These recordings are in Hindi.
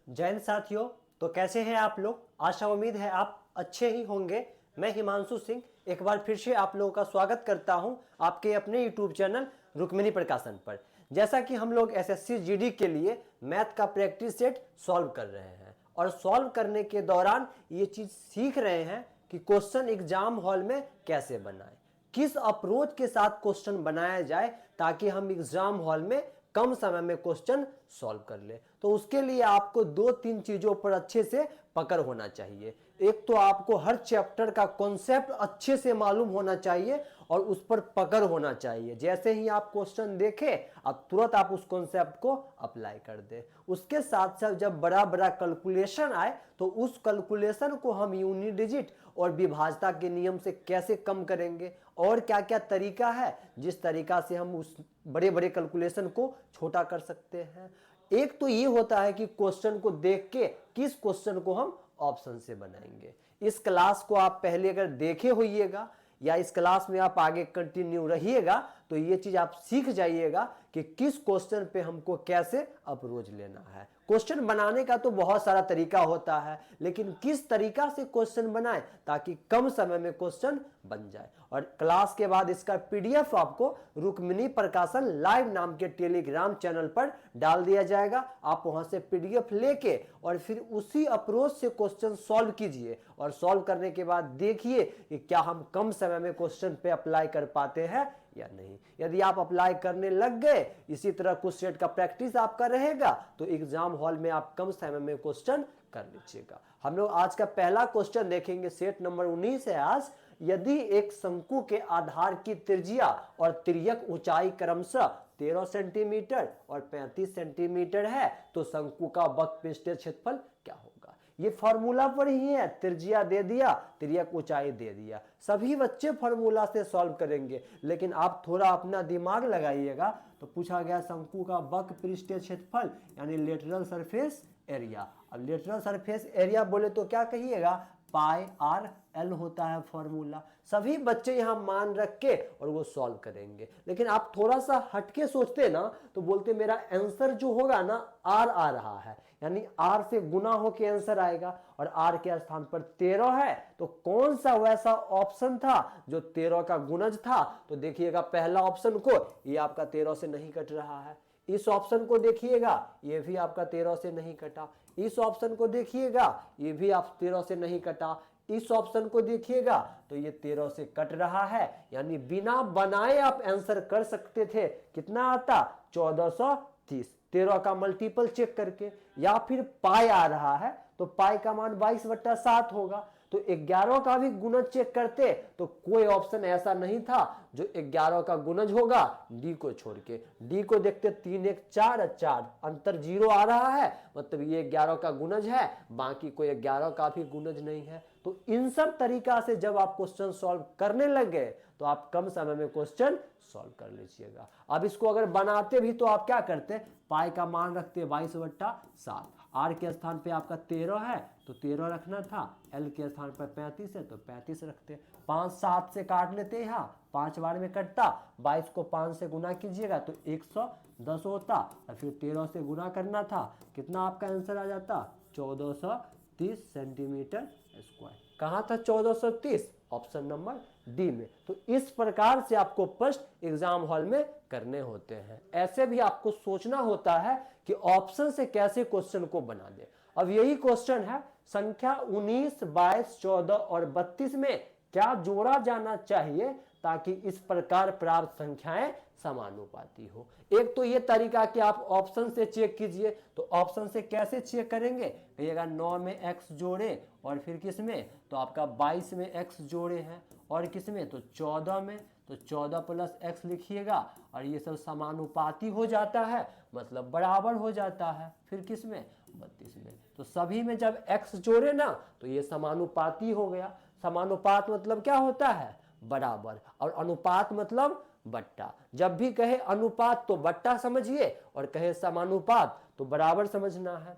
जय हिंद साथियों। तो कैसे हैं आप लोग? आशा उम्मीद है आप अच्छे ही होंगे। मैं हिमांशु सिंह एक बार फिर से आप लोगों का स्वागत करता हूं आपके अपने यूट्यूब चैनल रुक्मिणी प्रकाशन पर। जैसा कि हम लोग एसएससी जीडी के लिए मैथ का प्रैक्टिस सेट सॉल्व कर रहे हैं और सॉल्व करने के दौरान ये चीज़ सीख रहे हैं कि क्वेश्चन एग्जाम हॉल में कैसे बनाएं, किस अप्रोच के साथ क्वेश्चन बनाया जाए ताकि हम एग्जाम हॉल में कम समय में क्वेश्चन सॉल्व कर ले। तो उसके लिए आपको दो तीन चीजों पर अच्छे से पकड़ होना चाहिए। एक तो आपको हर चैप्टर का कॉन्सेप्ट अच्छे से मालूम होना चाहिए और उस पर पकड़ होना चाहिए। जैसे ही आप क्वेश्चन देखें अब तुरंत आप उस कॉन्सेप्ट को अप्लाई कर दे। उसके साथ साथ जब बड़ा बड़ा कैलकुलेशन आए तो उस कैलकुलेशन को हम यूनिट डिजिट और विभाज्यता के नियम से कैसे कम करेंगे और क्या क्या तरीका है जिस तरीका से हम उस बड़े बड़े कैलकुलेशन को छोटा कर सकते हैं। एक तो ये होता है कि क्वेश्चन को देख के किस क्वेश्चन को हम ऑप्शन से बनाएंगे। इस क्लास को आप पहले अगर देखे होइएगा या इस क्लास में आप आगे कंटिन्यू रहिएगा तो ये चीज आप सीख जाइएगा कि किस क्वेश्चन पे हमको कैसे अप्रोच लेना है। क्वेश्चन बनाने का तो बहुत सारा तरीका होता है, लेकिन किस तरीका से क्वेश्चन बनाएं ताकि कम समय में क्वेश्चन बन जाए। और क्लास के बाद इसका पीडीएफ आपको रुक्मिणी प्रकाशन लाइव नाम के टेलीग्राम चैनल पर डाल दिया जाएगा। आप वहां से पीडीएफ लेके और फिर उसी अप्रोच से क्वेश्चन सॉल्व कीजिए और सॉल्व करने के बाद देखिए कि क्या हम कम समय में क्वेश्चन पे अप्लाई कर पाते हैं या नहीं। यदि आप अप्लाई करने लग गए, इसी तरह कुछ सेट का प्रैक्टिस आपका रहेगा तो एग्जाम हॉल में आप कम समय में क्वेश्चन कर लीजिएगा। हम लोग आज का पहला क्वेश्चन देखेंगे, सेट नंबर 19 है आज। यदि एक शंकु के आधार की त्रिज्या और तिर्यक ऊंचाई क्रमशः 13 सेंटीमीटर और 35 सेंटीमीटर है तो शंकु का वक्रपृष्ठीय क्षेत्रफल क्या होगा। ये फॉर्मूला पर ही है, त्रिज्या दे दिया, तिर्यक ऊंचाई दे दिया। सभी बच्चे फॉर्मूला से सॉल्व करेंगे, लेकिन आप थोड़ा अपना दिमाग लगाइएगा। तो पूछा गया शंकु का वक्रपृष्ठीय क्षेत्रफल यानी लेटरल सरफेस एरिया। अब लेटरल सरफेस एरिया बोले तो क्या कहिएगा, पाई आर एल होता है फॉर्मूला। सभी बच्चे यहां मान रख के और वो सॉल्व करेंगे, लेकिन आप थोड़ा सा हटके सोचते ना तो बोलते मेरा आंसर जो होगा ना आर आ रहा है, यानी आर से गुना होके आंसर आएगा और आर के स्थान पर 13 है तो कौन सा वैसा ऑप्शन था जो 13 का गुणज था। तो देखिएगा पहला ऑप्शन को, ये आपका 13 से नहीं कट रहा है। इस ऑप्शन को देखिएगा, ये भी आपका 13 से नहीं कटा। इस ऑप्शन को देखिएगा, ये भी आप 13 से नहीं कटा। इस ऑप्शन को देखिएगा तो ये 13 से कट रहा है, यानी बिना बनाए आप आंसर कर सकते थे। कितना आता, 1430। 13 का मल्टीपल चेक करके, या फिर पाई आ रहा है तो पाई का मान 22/7 होगा। तो 11 का भी गुणज चेक करते तो कोई ऑप्शन ऐसा नहीं था जो 11 का गुणज होगा डी को छोड़ के। डी को देखते 3 1 4 4, अंतर 0 आ रहा है, मतलब ये 11 का गुणज है, बाकी कोई 11 का भी गुणज नहीं है। तो इन सब तरीका से जब आप क्वेश्चन सॉल्व करने लग गए तो आप कम समय में क्वेश्चन सॉल्व कर लीजिएगा। अब इसको अगर बनाते भी तो आप क्या करते, पाई का मान रखते 22/7। आर के स्थान पे आपका 13 है तो 13 रखना था, एल के स्थान पर 35 है तो 35 रखते। 5 7 से काट लेते, यहाँ 5 बार में कटता। 22 को 5 से गुना कीजिएगा तो 110 होता और फिर 13 से गुना करना था, कितना आपका आंसर आ जाता, 1430 सेंटीमीटर स्क्वायर। कहाँ था 1430, ऑप्शन नंबर डी में। तो इस प्रकार से आपको प्रश्न एग्जाम हॉल में करने होते हैं। ऐसे भी आपको सोचना होता है कि ऑप्शन से कैसे क्वेश्चन को बना दे। अब यही क्वेश्चन है, संख्या 19 22 14 और 32 में क्या जोड़ा जाना चाहिए ताकि इस प्रकार प्राप्त संख्याएं समानुपाती हो। एक तो ये तरीका कि आप ऑप्शन से चेक कीजिए। तो ऑप्शन से कैसे चेक करेंगे, कहिएगा 9 में x जोड़े और फिर किस में, तो आपका 22 में x जोड़े हैं और किस में, तो 14 में, तो 14 + x लिखिएगा और ये सब समानुपाती हो जाता है, मतलब बराबर हो जाता है। फिर किस में, 32 में। तो सभी में जब x जोड़े ना तो ये समानुपाती हो गया। समानुपात मतलब क्या होता है, बराबर, और अनुपात मतलब बट्टा। जब भी कहे अनुपात तो बट्टा समझिए और कहे समानुपात तो बराबर समझना है।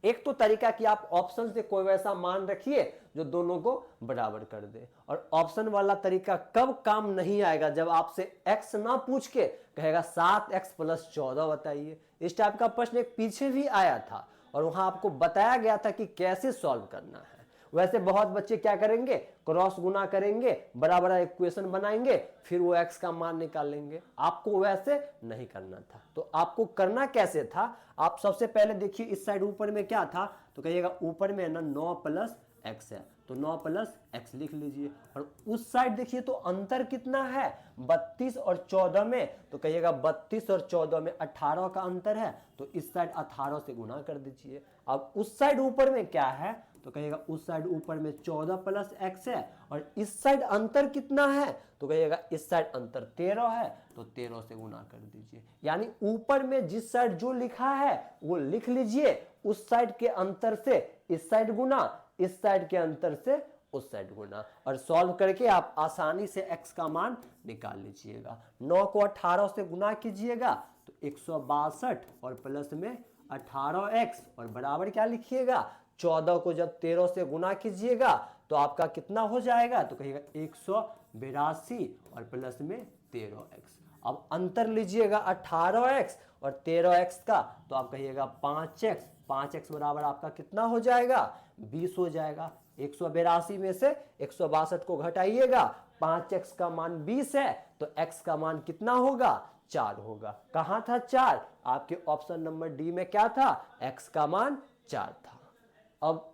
एक तो तरीका कि आप ऑप्शन से कोई वैसा मान रखिए जो दोनों को बराबर कर दे, और ऑप्शन वाला तरीका कब काम नहीं आएगा, जब आपसे x ना पूछ के कहेगा 7x + 14 बताइए। इस टाइप का प्रश्न एक पीछे भी आया था और वहां आपको बताया गया था कि कैसे सॉल्व करना है। वैसे बहुत बच्चे क्या करेंगे, क्रॉस गुना करेंगे, बड़ा बड़ा इक्वेशन बनाएंगे, फिर वो x का मान निकालेंगे। आपको वैसे नहीं करना था। तो आपको करना कैसे था, आप सबसे पहले देखिए इस साइड ऊपर में क्या था, तो कहिएगा ऊपर में है ना 9 प्लस x है, तो 9 प्लस x लिख लीजिए। और उस साइड देखिए तो अंतर कितना है, 32 और 14 में, तो कहिएगा 32 और 14 में 18 का अंतर है, तो इस साइड 18 से गुना कर दीजिए। अब उस साइड ऊपर में क्या है, तो कहिएगा उस साइड ऊपर में 14 प्लस x है, और इस साइड अंतर कितना है, तो कहिएगा इस साइड अंतर 13 है, तो 13 से गुना कर दीजिए। यानी ऊपर में जिस साइड जो लिखा है वो लिख लीजिए, उस साइड के अंतर से इस साइड गुना, इस साइड के अंतर से उस साइड गुना, और सॉल्व करके आप आसानी से x का मान निकाल लीजिएगा। 9 को 18 से गुना कीजिएगा तो 162, और प्लस में 18x, और बराबर क्या लिखिएगा, 14 को जब 13 से गुना कीजिएगा तो आपका कितना हो जाएगा, तो कहिएगा 182, और प्लस में 13x। अब अंतर लीजिएगा 18x और 13x का, तो आप कहिएगा 5x, 5x बराबर आपका कितना हो जाएगा, 20 हो जाएगा। 182 में से 162 को घटाइएगा, 5x का मान 20 है, तो x का मान कितना होगा, 4 होगा। कहां था 4, आपके ऑप्शन नंबर डी में क्या था, x का मान 4 था। अब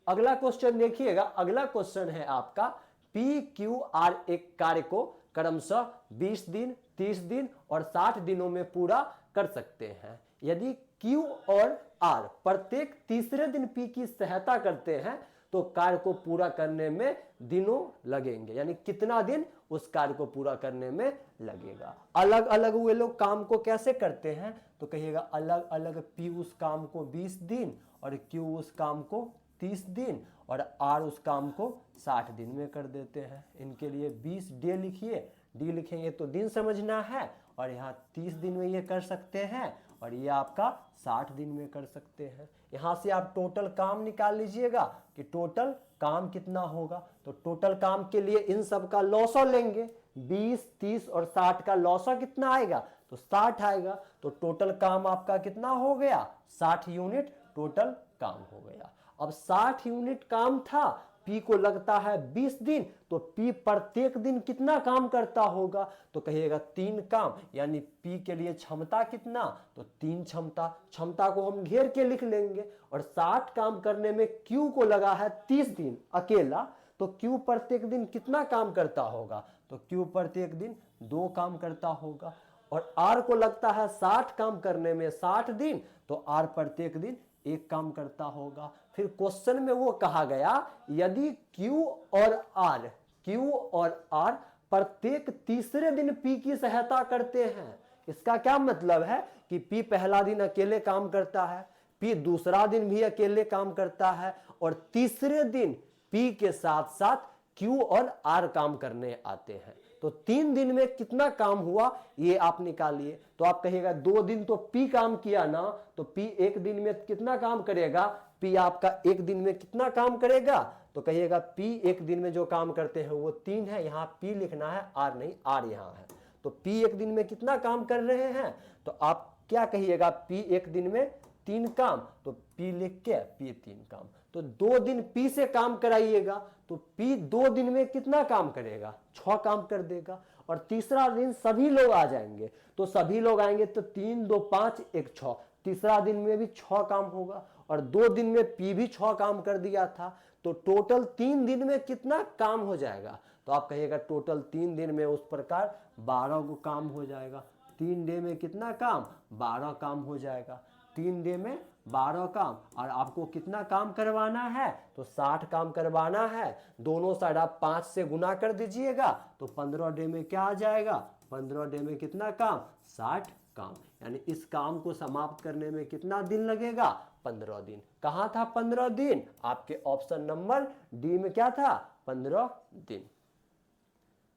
अगला क्वेश्चन देखिएगा, अगला क्वेश्चन है आपका पी क्यू आर एक कार्य को क्रमशः 20 दिन, 30 दिन और 60 दिनों में पूरा कर सकते हैं। यदि क्यू और आर प्रत्येक तीसरे दिन पी की सहायता करते हैं तो कार्य को पूरा करने में दिनों लगेंगे, यानी कितना दिन उस कार्य को पूरा करने में लगेगा। अलग अलग वे लोग काम को कैसे करते हैं, तो कहिएगा अलग अलग पी उस काम को 20 दिन और क्यू उस काम को 30 दिन और आर उस काम को 60 दिन में कर देते हैं। इनके लिए 20 डे लिखिए, डी लिखेंगे तो दिन समझना है, और यहाँ 30 दिन में ये कर सकते हैं, और ये आपका 60 दिन में कर सकते हैं। यहाँ से आप टोटल काम निकाल लीजिएगा कि टोटल काम कितना होगा। तो टोटल काम के लिए इन सब का लॉसो लेंगे, 20, 30 और 60 का लॉसो कितना आएगा, तो 60 आएगा। तो टोटल काम आपका कितना हो गया, 60 यूनिट टोटल काम हो गया। अब 60 यूनिट काम था, पी को लगता है 20 दिन, तो पी प्रत्येक दिन कितना काम करता होगा, तो कहिएगा 3 काम, यानी पी के लिए क्षमता कितना, तो 3 क्षमता। क्षमता को हम घेर के लिख लेंगे। और 60 काम करने में क्यू को लगा है 30 दिन अकेला, तो क्यू प्रत्येक दिन कितना काम करता होगा, तो क्यू प्रत्येक दिन 2 काम करता होगा। और आर को लगता है 60 काम करने में 60 दिन, तो आर प्रत्येक दिन 1 काम करता होगा। फिर क्वेश्चन में वो कहा गया यदि Q और R प्रत्येक तीसरे दिन P की सहायता करते हैं, इसका क्या मतलब है कि P पहला दिन अकेले काम करता है, P दूसरा दिन भी अकेले काम करता है, और तीसरे दिन P के साथ साथ Q और R काम करने आते हैं। तो 3 दिन में कितना काम हुआ ये आप निकालिए। तो आप कहिएगा 2 दिन तो P काम किया ना, तो P 1 दिन में कितना काम करेगा, P आपका 1 दिन में कितना काम करेगा, तो कहिएगा P 1 दिन में जो काम करते हैं वो 3 है। यहाँ P लिखना है, R नहीं, R यहाँ है। तो P 1 दिन में कितना काम कर रहे हैं, तो आप क्या कहिएगा, P 1 दिन में 3 काम, तो P लिख के P 3 काम। तो 2 दिन P से काम कराइएगा, तो P 2 दिन में कितना काम करेगा, 6 काम कर देगा। और तीसरा दिन सभी लोग आ जाएंगे, तो सभी लोग आएंगे तो 3, 2, 5, 1, 6, तीसरा दिन में भी 6 काम होगा। और 2 दिन में P भी 6 काम कर दिया था, तो टोटल 3 दिन में कितना काम हो जाएगा, तो आप कहिएगा टोटल 3 दिन में उस प्रकार 12 को काम हो जाएगा। 3 डे में कितना काम, 12 काम हो जाएगा। 3 डे में 12 काम, और आपको कितना काम करवाना है, तो 60 काम करवाना है। दोनों साइड आप 5 से गुना कर दीजिएगा, तो 15 डे में क्या आ जाएगा, 15 डे में कितना काम, 60 काम। यानी इस काम को समाप्त करने में कितना दिन लगेगा, 15 दिन। कहां था 15 दिन, आपके ऑप्शन नंबर डी में क्या था, 15 दिन।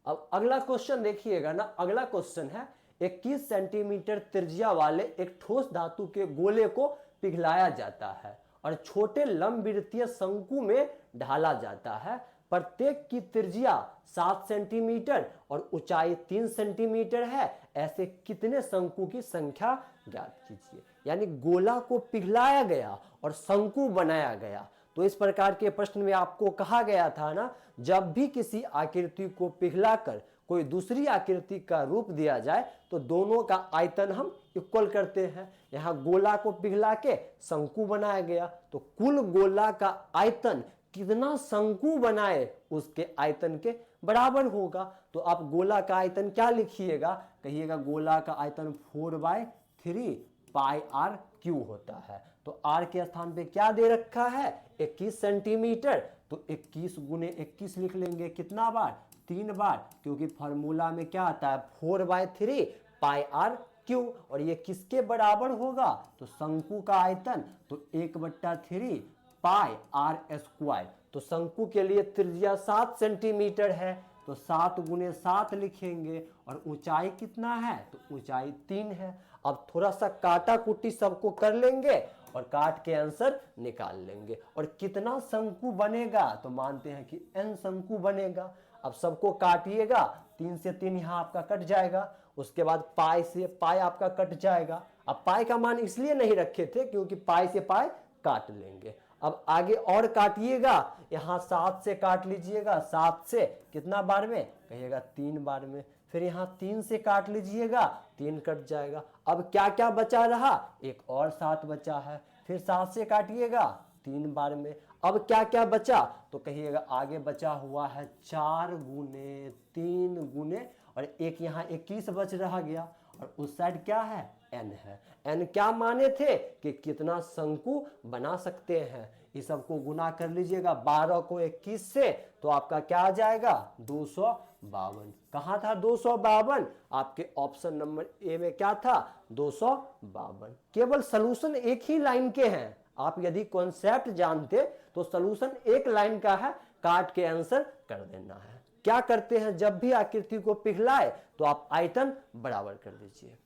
अब अगला क्वेश्चन देखिएगा ना, अगला क्वेश्चन है 21 सेंटीमीटर त्रिज्या वाले एक ठोस धातु के गोले को पिघलाया जाता है और छोटे लंबवृत्तीय शंकु में ढाला जाता है। प्रत्येक की त्रिज्या 7 सेंटीमीटर और ऊंचाई 3 सेंटीमीटर है, ऐसे कितने शंकु की संख्या ज्ञात कीजिए। यानी गोला को पिघलाया गया और शंकु बनाया गया। तो इस प्रकार के प्रश्न में आपको कहा गया था ना, जब भी किसी आकृति को पिघलाकर कोई दूसरी आकृति का रूप दिया जाए तो दोनों का आयतन हम इक्वल करते हैं। यहाँ गोला को पिघला के शंकु बनाया गया, तो कुल गोला का आयतन कितना शंकु बनाए उसके आयतन के बराबर होगा। तो आप गोला का आयतन क्या लिखिएगा, कहिएगा गोला का आयतन 4/3 पाई आर क्यू होता है। तो आर के स्थान पे क्या दे रखा है, 21 सेंटीमीटर, तो 21 गुने 21 लिख लेंगे, कितना बार, 3 बार, क्योंकि फॉर्मूला में क्या आता है 4/3 पाई आर क्यू। और ये किसके बराबर होगा, तो शंकु का आयतन, तो 1/3 पाई आर स्क्वायर। तो शंकु के लिए त्रिज्या 7 सेंटीमीटर है, तो 7 गुने 7 लिखेंगे। और ऊंचाई कितना है, तो ऊंचाई 3 है। अब थोड़ा सा काटा कुटी सबको कर लेंगे और काट के आंसर निकाल लेंगे। और कितना शंकु बनेगा, तो मानते हैं कि n शंकु बनेगा। अब सबको काटिएगा, 3 से 3 यहाँ आपका कट जाएगा, उसके बाद पाई से पाई आपका कट जाएगा। अब पाई का मान इसलिए नहीं रखे थे क्योंकि पाई से पाई काट लेंगे। अब आगे और काटिएगा, यहाँ 7 से काट लीजिएगा, 7 से कितना बार में, कहिएगा 3 बार में। फिर यहाँ 3 से काट लीजिएगा, 3 कट जाएगा। अब क्या क्या बचा रहा, एक और 7 बचा है, फिर 7 से काटिएगा 3 बार में। अब क्या क्या बचा, तो कहिएगा आगे बचा हुआ है 4 गुने 3 गुने, और एक यहाँ 21 बच रहा गया, और उस साइड क्या है, n है। n क्या माने थे कि कितना शंकु बना सकते हैं। इस सबको गुना कर लीजिएगा 12 को 21 से, तो आपका क्या आ जाएगा 252। कहाँ था 252, आपके ऑप्शन नंबर ए में क्या था 252। केवल सलूशन एक ही लाइन के हैं, आप यदि कॉन्सेप्ट जानते तो सलूशन एक लाइन का है, काट के आंसर कर देना है। क्या करते हैं, जब भी आकृति को पिघलाए तो आप आयतन बराबर कर दीजिए।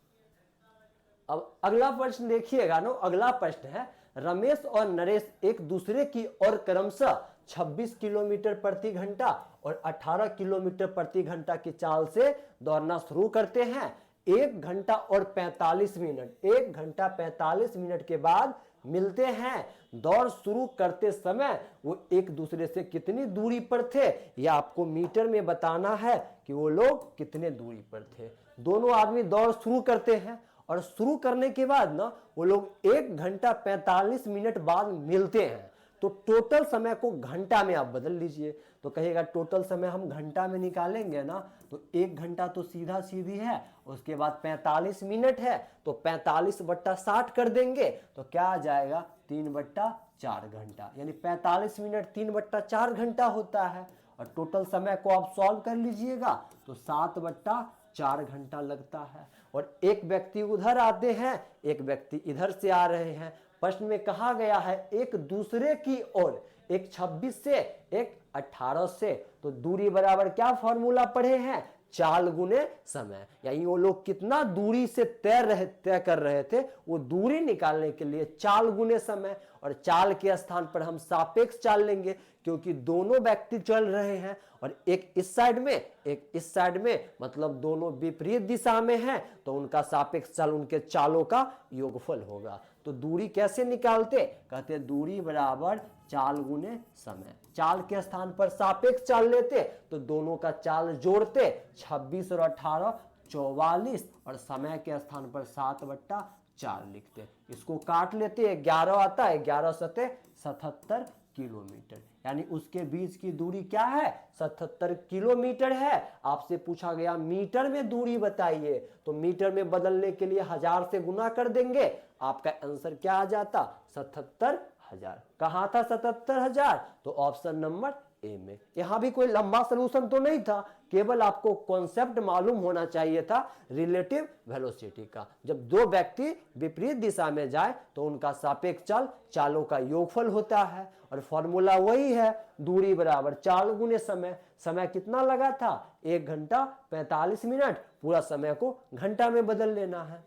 अब अगला प्रश्न देखिएगा ना, अगला प्रश्न है, रमेश और नरेश एक दूसरे की ओर क्रमशः 26 किलोमीटर प्रति घंटा और 18 किलोमीटर प्रति घंटा की चाल से दौड़ना शुरू करते हैं। 1 घंटा और 45 मिनट 1 घंटा 45 मिनट के बाद मिलते हैं। दौड़ शुरू करते समय वो एक दूसरे से कितनी दूरी पर थे, यह आपको मीटर में बताना है कि वो लोग कितने दूरी पर थे। दोनों आदमी दौड़ शुरू करते हैं और शुरू करने के बाद ना वो लोग 1 घंटा 45 मिनट बाद मिलते हैं। तो टोटल समय को घंटा में आप बदल लीजिए, तो कहेगा टोटल समय हम घंटा में निकालेंगे ना, तो 1 घंटा तो सीधा सीधी है, उसके बाद 45 मिनट है, तो 45/60 कर देंगे, तो क्या आ जाएगा 3/4 घंटा। यानी 45 मिनट 3/4 घंटा होता है। और टोटल समय को आप सॉल्व कर लीजिएगा तो 7/4 घंटा लगता है। और एक व्यक्ति उधर आते हैं, एक व्यक्ति इधर से आ रहे हैं। प्रश्न में कहा गया है एक दूसरे की ओर, एक 26 से एक 18 से, तो दूरी बराबर क्या फॉर्मूला पढ़े हैं, चाल गुने समय। यानी वो लोग कितना दूरी से तय कर रहे थे, वो दूरी निकालने के लिए चाल गुने समय। और चाल के स्थान पर हम सापेक्ष चाल लेंगे, क्योंकि दोनों व्यक्ति चल रहे हैं और एक इस साइड में एक इस साइड में, मतलब दोनों विपरीत दिशा में हैं, तो उनका सापेक्ष चाल उनके चालों का योगफल होगा। तो दूरी कैसे निकालते, कहते दूरी बराबर चाल गुने समय। चाल के स्थान पर सापेक्ष चाल लेते तो दोनों का चाल जोड़ते, 26 और 18 44, और समय के स्थान पर 7/4 लिखते। इसको काट लेते, 11 आता है, 11 सते 77 किलोमीटर। यानी उसके बीच की दूरी क्या है, 77 किलोमीटर है। आपसे पूछा गया मीटर में दूरी बताइए, तो मीटर में बदलने के लिए 1000 से गुना कर देंगे, आपका आंसर क्या आ जाता 77,000। कहाँ था 77,000, तो ऑप्शन नंबर ए में। यहां भी कोई लंबा सलूशन तो नहीं था, केवल आपको कॉन्सेप्ट मालूम होना चाहिए था रिलेटिव वेलोसिटी का। जब दो व्यक्ति विपरीत दिशा में जाए तो उनका सापेक्ष चाल चालों का योगफल होता है, और फॉर्मूला वही है, दूरी बराबर चाल गुने समय। समय कितना लगा था 1 घंटा 45 मिनट, पूरा समय को घंटा में बदल लेना है।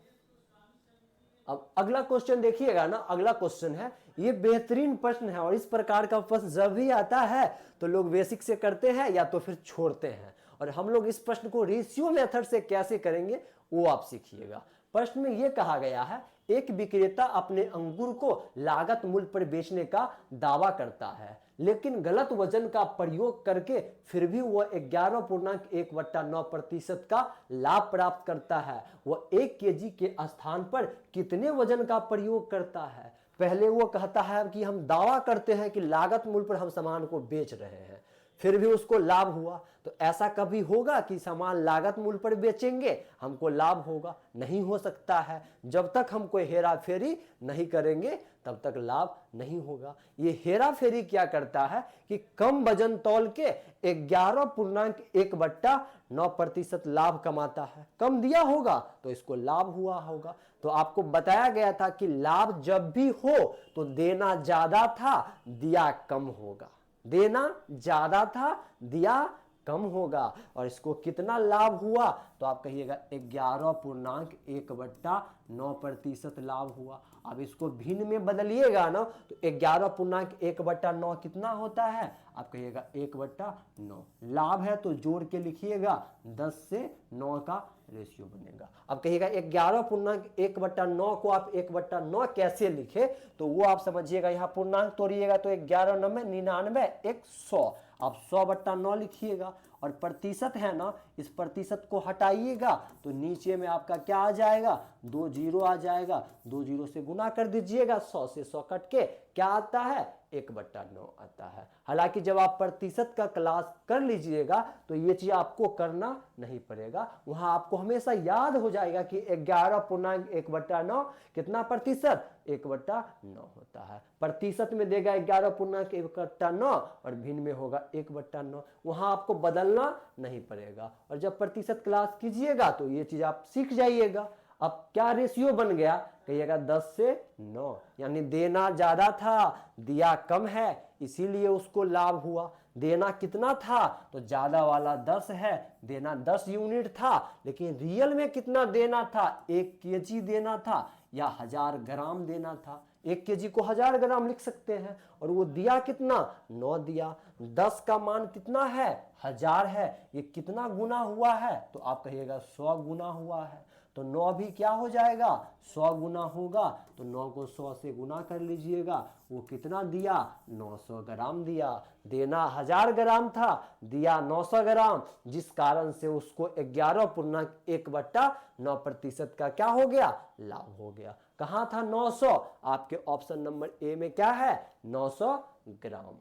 अब अगला क्वेश्चन देखिएगा ना, अगला क्वेश्चन है, ये बेहतरीन प्रश्न है और इस प्रकार का प्रश्न जब भी आता है तो लोग बेसिक से करते हैं या तो फिर छोड़ते हैं। और हम लोग इस प्रश्न को रेशियो मेथड से कैसे करेंगे वो आप सीखिएगा। प्रश्न में यह कहा गया है, एक विक्रेता अपने अंगूर को लागत मूल्य पर बेचने का दावा करता है, लेकिन गलत वजन का प्रयोग करके फिर भी वह 11.1/9% का लाभ प्राप्त करता है। वह 1 केजी के स्थान पर कितने वजन का प्रयोग करता है? पहले वो कहता है कि हम दावा करते हैं कि लागत मूल्य पर हम सामान को बेच रहे हैं, फिर भी उसको लाभ हुआ। तो ऐसा कभी होगा कि सामान लागत मूल्य पर बेचेंगे हमको लाभ होगा? नहीं हो सकता है। जब तक हम कोई हेरा फेरी नहीं करेंगे तब तक लाभ नहीं होगा। ये हेरा फेरी क्या करता है कि कम वजन तौल के 11.1/9% लाभ कमाता है। कम दिया होगा तो इसको लाभ हुआ होगा। तो आपको बताया गया था कि लाभ जब भी हो तो देना ज्यादा था, दिया कम होगा। देना ज्यादा था, दिया कम होगा। और इसको कितना लाभ हुआ तो आप कहिएगा 11.1/9% लाभ हुआ। अब इसको भिन्न में बदलिएगा ना तो 11.1/9 कितना होता है? आप कहिएगा 1/9। लाभ है तो जोड़ के लिखिएगा, 10 से 9 का रेशियो बनेगा। अब कहिएगा 11.1/9 को आप 1/9 कैसे लिखे, तो वो आप समझिएगा। यहाँ पूर्णांक तोड़िएगा तो 11 9 99 100, आप 100/9 लिखिएगा। और प्रतिशत है ना, इस प्रतिशत को हटाइएगा तो नीचे में आपका क्या आ जाएगा? 2 जीरो आ जाएगा। 2 जीरो से गुना कर दीजिएगा, 100 से 100 कट के क्या आता है? 1/9 आता है। हालांकि जब आप प्रतिशत का क्लास कर लीजिएगा तो ये चीज आपको करना नहीं पड़ेगा। वहां आपको हमेशा याद हो जाएगा कि 11.1/9 कितना प्रतिशत? 1/9 होता है। प्रतिशत में देगा 11.1/9 और भिन्न में होगा 1/9। वहां आपको बदलना नहीं पड़ेगा। और जब प्रतिशत क्लास कीजिएगा तो ये चीज आप सीख जाइएगा। अब क्या रेशियो बन गया? कहिएगा 10 से 9, यानी देना ज्यादा था, दिया कम है, इसीलिए उसको लाभ हुआ। देना कितना था? तो ज्यादा वाला 10 है, देना 10 यूनिट था, लेकिन रियल में कितना देना था? 1 केजी देना था या 1000 ग्राम देना था। 1 केजी को 1000 ग्राम लिख सकते हैं। और वो दिया कितना? 9 दिया। 10 का मान कितना है? 1000 है। ये कितना गुना हुआ है? तो आप कहिएगा 100 गुना हुआ है। तो 9 भी क्या हो जाएगा? 100 गुना होगा। तो 9 को 100 से गुना कर लीजिएगा। वो कितना दिया? 900 ग्राम दिया। देना 1000 ग्राम था, दिया 900 ग्राम, जिस कारण से उसको 11.1/9% का क्या हो गया? लाभ हो गया। कहाँ था 900? आपके ऑप्शन नंबर ए में क्या है? 900 ग्राम।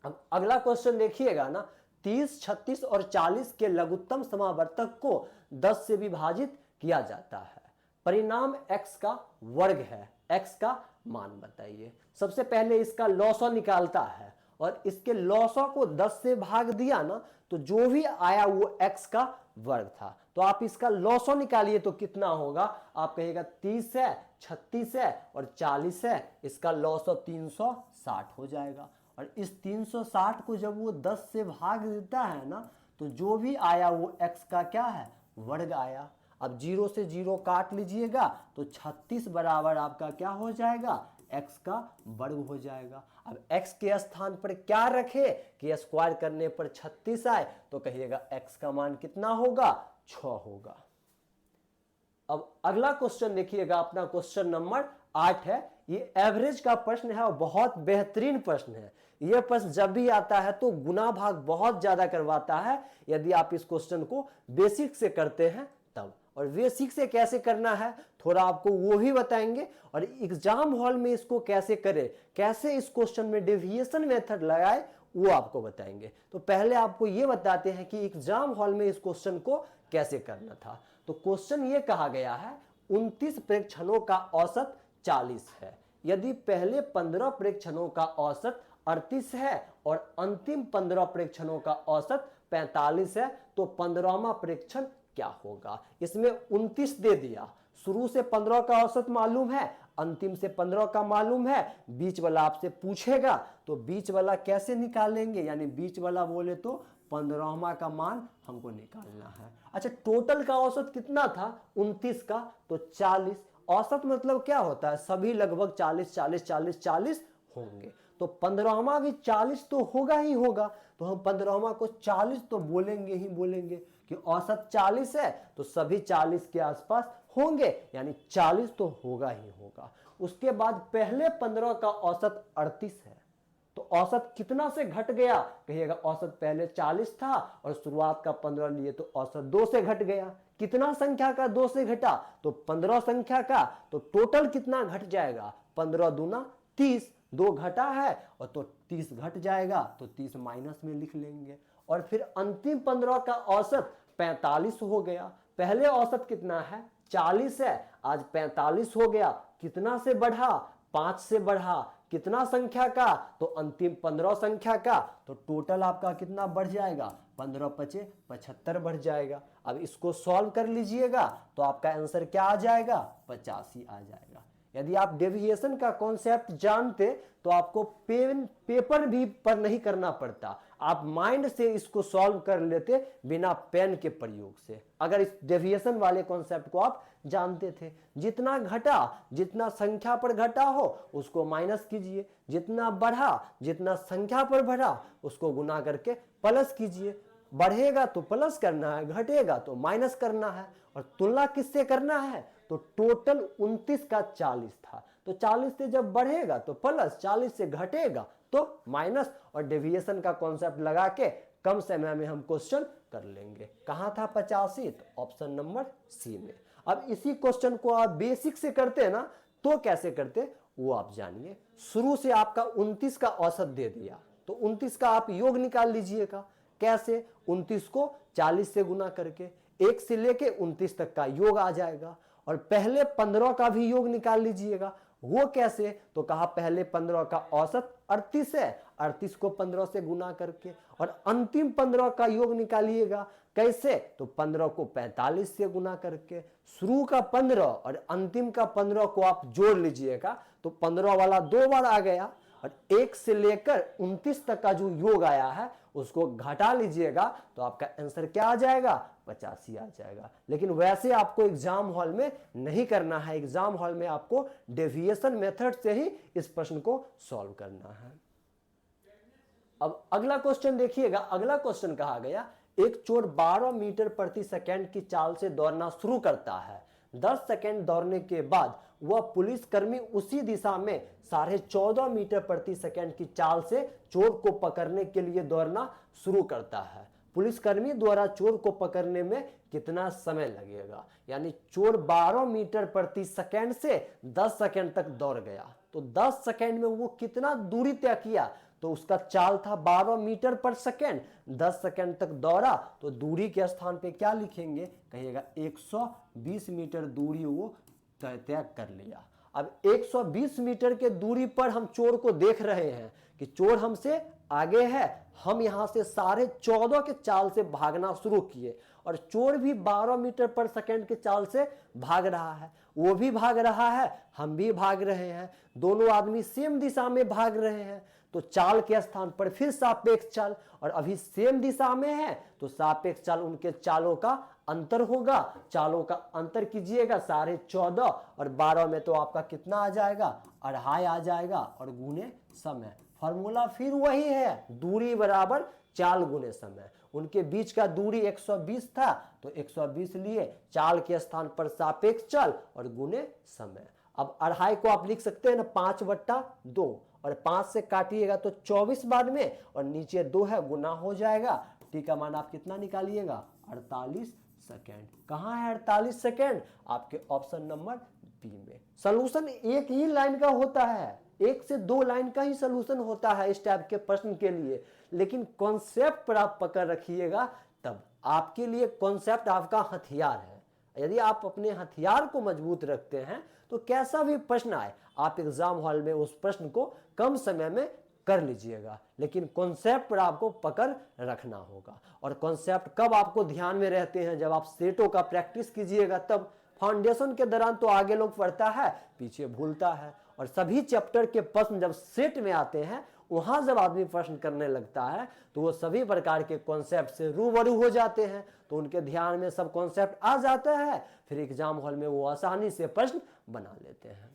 अब अगला क्वेश्चन देखिएगा ना, 30, 36 और 40 के लघुत्तम समावर्तक को 10 से विभाजित किया जाता है। परिणाम x का वर्ग है। x का मान बताइए। सबसे पहले इसका लॉसो निकालता है और इसके लॉसो को 10 से भाग दिया ना तो जो भी आया वो x का वर्ग था। तो आप इसका लॉसो निकालिए तो कितना होगा? आप कहिएगा 30 है, 36 है और 40 है। इसका लॉसो 360 हो जाएगा। और इस 360 को जब वो 10 से भाग देता है ना तो जो भी आया वो x का क्या है? वर्ग आया। अब 0 से 0 काट लीजिएगा तो 36 बराबर आपका क्या हो जाएगा? x का वर्ग हो जाएगा। अब x के स्थान पर क्या रखे कि स्क्वायर करने पर 36 आए, तो कहिएगा x का मान कितना होगा? 6 होगा। अब अगला क्वेश्चन देखिएगा, अपना क्वेश्चन नंबर 8 है। ये एवरेज का प्रश्न है और बहुत बेहतरीन प्रश्न है। यह प्रश्न जब भी आता है तो गुना भाग बहुत ज्यादा करवाता है यदि आप इस क्वेश्चन को बेसिक से करते हैं तब। और बेसिक से कैसे करना है थोड़ा आपको वो भी बताएंगे। और एग्जाम हॉल में इसको कैसे करें, कैसे इस क्वेश्चन में डेविएशन मेथड लगाए, वो आपको बताएंगे। तो पहले आपको ये बताते हैं कि एग्जाम हॉल में इस क्वेश्चन को कैसे करना था। तो क्वेश्चन ये कहा गया है, 29 प्रेक्षणों का औसत 40 है। यदि पहले 15 प्रेक्षणों का औसत 38 है और अंतिम 15 प्रेक्षणों का औसत 45 है तो 15वां प्रेक्षण क्या होगा? इसमें 29 दे दिया, शुरू से 15 का औसत मालूम है, अंतिम से 15 का मालूम है, बीच वाला आपसे पूछेगा तो बीच वाला कैसे निकालेंगे? यानी बीच वाला बोले तो 15वां का मान हमको निकालना है। अच्छा, टोटल का औसत कितना था? 29 का, तो 40 औसत मतलब क्या होता है, सभी लगभग 40 40 40 40 होंगे, तो 15वां भी 40 तो होगा ही होगा, तो हम 15वां को 40 तो बोलेंगे ही बोलेंगे कि औसत 40 है तो सभी 40 के आसपास होंगे, यानी 40 तो होगा ही होगा। उसके बाद पहले 15 का औसत 38 है, तो औसत कितना से घट गया, कहिएगा औसत पहले 40 था और शुरुआत का 15 लिए तो औसत 2 से घट गया। कितना संख्या का 2 से घटा, तो 15 संख्या का, तो टोटल कितना घट जाएगा, 15 दूना 30, 2 घटा है और तो 30 घट जाएगा, तो 30 माइनस में लिख लेंगे। और फिर अंतिम 15 का औसत 45 हो गया। पहले औसत कितना है, 40 है, आज 45 हो गया, कितना से बढ़ा, 5 से बढ़ा, कितना संख्या का, तो अंतिम 15 संख्या का, तो टोटल आपका कितना बढ़ जाएगा, 15 पचे 75 बढ़ जाएगा। अब इसको सॉल्व कर लीजिएगा तो आपका आंसर क्या आ जाएगा, 85 आ जाएगा। यदि आप डेविएशन का कॉन्सेप्ट जानते तो आपको पेपर भी पर नहीं करना पड़ता, आप माइंड से इसको सॉल्व कर लेते बिना पेन के प्रयोग से, अगर इस डेविएशन वाले कॉन्सेप्ट को आप जानते थे। जितना घटा, जितना संख्या पर घटा हो उसको माइनस कीजिए, जितना बढ़ा, जितना संख्या पर बढ़ा उसको गुना करके प्लस कीजिए। बढ़ेगा तो प्लस करना है, घटेगा तो माइनस करना है। और तुलना किससे करना है, तो टोटल 29 का 40 था, तो 40 से जब बढ़ेगा तो प्लस, 40 से घटेगा तो माइनस, और डेविएशन का कॉन्सेप्ट लगा के कम समय में हम क्वेश्चन कर लेंगे। कहां था 85, तो ऑप्शन नंबर सी में। अब इसी क्वेश्चन को आप बेसिक से करते हैं ना, तो कैसे करते वो आप जानिए। शुरू से आपका 29 का औसत दे दिया, तो 29 का आप योग निकाल लीजिएगा। कैसे, 29 को 40 से गुना करके 1 से लेके 29 तक का योग आ जाएगा। और पहले 15 का भी योग निकाल लीजिएगा। वो कैसे, तो कहा पहले 15 का औसत 38 है, 38 को 15 से गुना करके, और अंतिम 15 का योग निकालिएगा। कैसे, तो 15 को 45 से गुना करके। शुरू का 15 और अंतिम का 15 को आप जोड़ लीजिएगा तो 15 वाला 2 बार आ गया, और 1 से लेकर 29 तक का जो योग आया है उसको घटा लीजिएगा तो आपका आंसर क्या आ जाएगा, 85 आ जाएगा। लेकिन वैसे आपको एग्जाम हॉल में नहीं करना है, एग्जाम हॉल में आपको डेविएशन मेथड से ही इस प्रश्न को सॉल्व करना है। अब अगला क्वेश्चन देखिएगा। अगला क्वेश्चन कहा गया, एक चोर 12 मीटर प्रति सेकंड की चाल से दौड़ना शुरू करता है। 10 सेकंड दौड़ने के बाद वह पुलिसकर्मी उसी दिशा में 14.5 मीटर प्रति सेकंड की चाल से चोर को पकड़ने के लिए दौड़ना शुरू करता है। पुलिसकर्मी द्वारा चोर को पकड़ने में कितना समय लगेगा। यानी चोर 12 मीटर प्रति सेकंड से 10 सेकंड तक दौड़ गया, तो 10 सेकंड में वो कितना दूरी तय किया, तो उसका चाल था 12 मीटर पर सेकंड, 10 सेकंड तक दौड़ा, तो दूरी के स्थान पे क्या लिखेंगे, कहिएगा 120 मीटर दूरी वो तय कर लिया। अब 120 मीटर के दूरी पर हम चोर को देख रहे हैं कि चोर हमसे आगे है, हम यहां से 14.5 के चाल से भागना शुरू किए, और चोर भी 12 मीटर पर सेकंड के चाल से भाग रहा है, वो भी भाग रहा है, हम भी भाग रहे हैं, दोनों आदमी सेम दिशा में भाग रहे हैं, तो चाल के स्थान पर फिर सापेक्ष चाल, और अभी सेम दिशा में है तो सापेक्ष चाल, उनके चालों का अंतर होगा, चालों का अंतर कीजिएगा 14.5 और 12 में तो आपका कितना आ जाएगा, 2.5 आ जाएगा, और गुने समय। फॉर्मूला फिर वही है, दूरी बराबर चाल गुने समय। उनके बीच का दूरी 120 था तो 120 लिए, चाल के स्थान पर सापेक्ष चाल और गुने समय। अब 2.5 को आप लिख सकते हैं ना 5/2, और 5 से काटिएगा तो 24 बाद में, और नीचे 2 है, गुना हो जाएगा। टी का मान आप कितना निकालिएगा, 48 सेकेंड। कहाँ है 48 सेकेंड, आपके ऑप्शन नंबर बी में। सोल्यूशन एक ही लाइन का होता है, 1 से 2 लाइन का ही सोल्यूशन होता है इस टाइप के प्रश्न के लिए, लेकिन कॉन्सेप्ट पर आप पकड़ रखिएगा, तब आपके लिए कॉन्सेप्ट आपका हथियार है। यदि आप अपने हथियार को मजबूत रखते हैं तो कैसा भी प्रश्न आए आप एग्जाम हॉल में उस प्रश्न को कम समय में कर लीजिएगा, लेकिन कॉन्सेप्ट पर आपको पकड़ रखना होगा। और कॉन्सेप्ट कब आपको ध्यान में रहते हैं, जब आप सेटों का प्रैक्टिस कीजिएगा तब। फाउंडेशन के दौरान तो आगे लोग पढ़ता है, पीछे भूलता है, और सभी चैप्टर के प्रश्न जब सेट में आते हैं वहां जब आदमी प्रश्न करने लगता है तो वो सभी प्रकार के कॉन्सेप्ट से रूबरू हो जाते हैं, तो उनके ध्यान में सब कॉन्सेप्ट आ जाता है, फिर एग्जाम हॉल में वो आसानी से प्रश्न बना लेते हैं।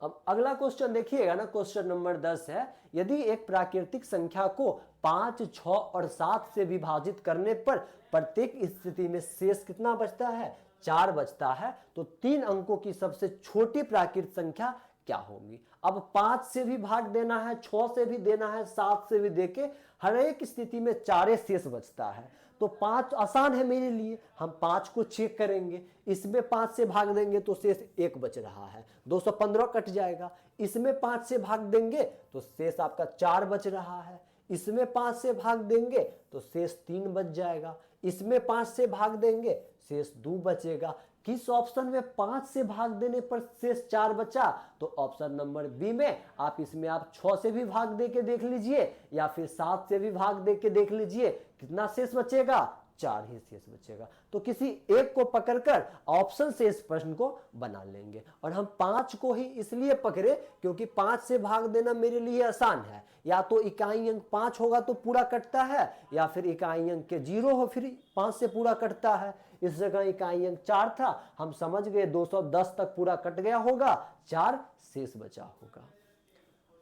अब अगला क्वेश्चन देखिएगा ना, क्वेश्चन नंबर 10 है, यदि एक प्राकृतिक संख्या को 5, 6 और 7 से विभाजित करने पर प्रत्येक स्थिति में शेष कितना बचता है? 4 बचता है, तो 3 अंकों की सबसे छोटी प्राकृतिक संख्या क्या होगी? अब 5 से भी भाग देना है, 6 से भी देना है, 7 से भी देके हर एक स्थिति में 4 शेष बचता है, तो 5 आसान है मेरे लिए, हम 5 को चेक करेंगे, इसमें 5 से भाग देंगे तो शेष 1 बच रहा है, 215 कट जाएगा। इसमें 5 से भाग देंगे तो शेष आपका 4 बच रहा है, इसमें 5 से भाग देंगे तो शेष 3 बच जाएगा, इसमें 5 से भाग देंगे शेष 2 बचेगा। किस ऑप्शन में 5 से भाग देने पर शेष 4 बचा? तो ऑप्शन नंबर बी में आप इसमें आप 6 से भी भाग दे के देख लीजिए या फिर 7 से भी भाग दे के देख लीजिए, कितना शेष बचेगा? 4 ही शेष बचेगा। तो किसी एक को पकड़कर ऑप्शन से इस प्रश्न को बना लेंगे, और हम 5 को ही इसलिए पकड़े क्योंकि 5 से भाग देना मेरे लिए आसान है, या तो इकाई अंक 5 होगा तो पूरा कटता है, या फिर इकाई अंक के 0 हो फिर 5 से पूरा कटता है। इस जगह इकाई अंक 4 था, हम समझ गए 210 तक पूरा कट गया होगा, 4 शेष बचा होगा।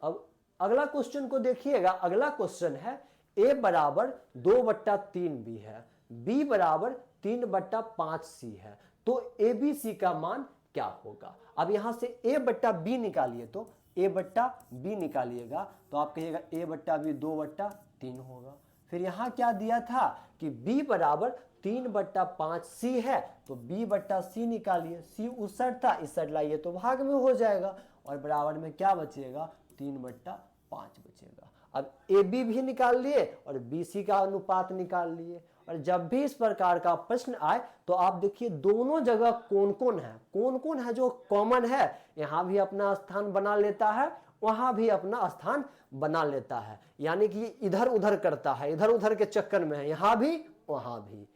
अब अगला क्वेश्चन को देखिएगा, अगला क्वेश्चन है a बराबर 2/3 b है, b बराबर 3/5 c है, तो ABC का मान क्या होगा? अब यहां से a/b निकालिए, तो a/b निकालिएगा तो आप कहिएगा a/b 2/3 होगा। फिर यहां क्या दिया था कि b बराबर 3/5 c है, तो b/c निकालिए, c 69 था, 61 लाइए तो भाग में हो जाएगा, और बराबर में क्या बचेगा? 3/5 बचेगा। अब AB भी निकाल लिए और BC का अनुपात निकाल लिए, और जब भी इस प्रकार का प्रश्न आए तो आप देखिए दोनों जगह कौन कौन है जो कॉमन है, यहां भी अपना स्थान बना लेता है, वहां भी अपना स्थान बना लेता है, यानी कि इधर उधर करता है, इधर उधर के चक्कर में है, यहां भी वहां भी।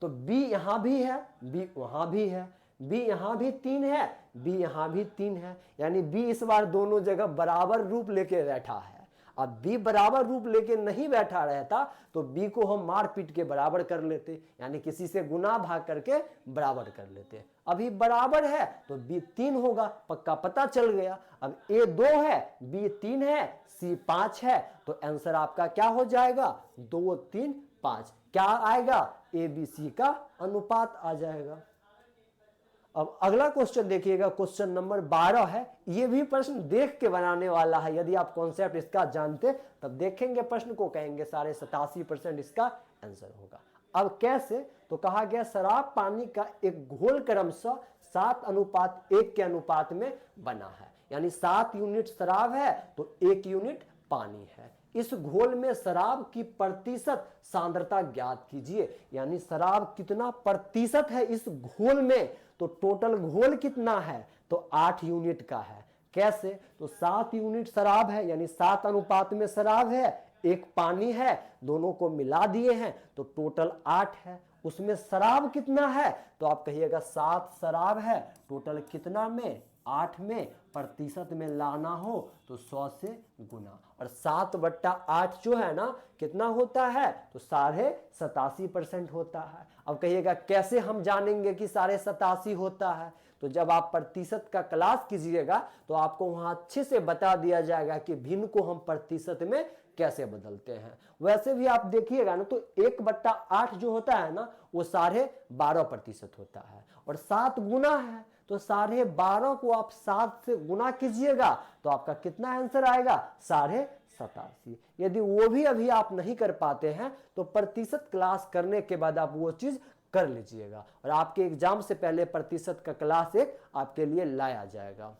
तो B यहां भी है, B वहां भी है, B यहां भी 3 है, B यहां भी 3 है, यानी B इस बार दोनों जगह बराबर रूप लेके बैठा है। अब B बराबर रूप लेके नहीं बैठा रहता तो B को हम मार पीट के बराबर कर लेते, यानी किसी से गुना भाग करके बराबर कर लेते। अभी बराबर है तो B 3 होगा, पक्का पता चल गया। अब A 2 है, B 3 है, C 5 है, तो आंसर आपका क्या हो जाएगा? 2, 3, 5। क्या आएगा? ABC का अनुपात आ जाएगा। अब अगला क्वेश्चन देखिएगा, क्वेश्चन नंबर 12 है, ये भी प्रश्न देख के बनाने वाला है, यदि आप कॉन्सेप्ट इसका जानते तब देखेंगे प्रश्न को कहेंगे 87% इसका आंसर होगा। अब कैसे? तो कहा गया शराब पानी का एक घोल क्रमशः 7:1 के अनुपात में बना है, यानी 7 यूनिट शराब है तो 1 यूनिट पानी है। इस घोल में शराब की प्रतिशत सांद्रता ज्ञात कीजिए, यानी शराब कितना प्रतिशत है इस घोल में, तो टोटल घोल कितना है? तो 8 यूनिट का है। कैसे? तो 7 यूनिट शराब है, यानी 7 अनुपात में शराब है, 1 पानी है, दोनों को मिला दिए हैं तो टोटल 8 है। उसमें शराब कितना है? तो आप कहिएगा 7 शराब है, टोटल कितना में? 8 में, प्रतिशत में लाना हो तो 100 से गुना, और 7/8 जो है ना कितना होता है? तो 87.5% होता है। अब कहिएगा कैसे हम जानेंगे कि 87.5 होता है? तो जब आप प्रतिशत का क्लास कीजिएगा तो आपको वहां अच्छे से बता दिया जाएगा कि भिन्न को हम प्रतिशत में कैसे बदलते हैं। वैसे भी आप देखिएगा ना तो 1/8 जो होता है ना वो 12.5% होता है, और 7 गुना है तो 12.5 को आप 7 से गुना कीजिएगा तो आपका कितना आंसर आएगा? 87.5। यदि वो भी अभी आप नहीं कर पाते हैं तो प्रतिशत क्लास करने के बाद आप वो चीज कर लीजिएगा, और आपके एग्जाम से पहले प्रतिशत का क्लास एक आपके लिए लाया जाएगा।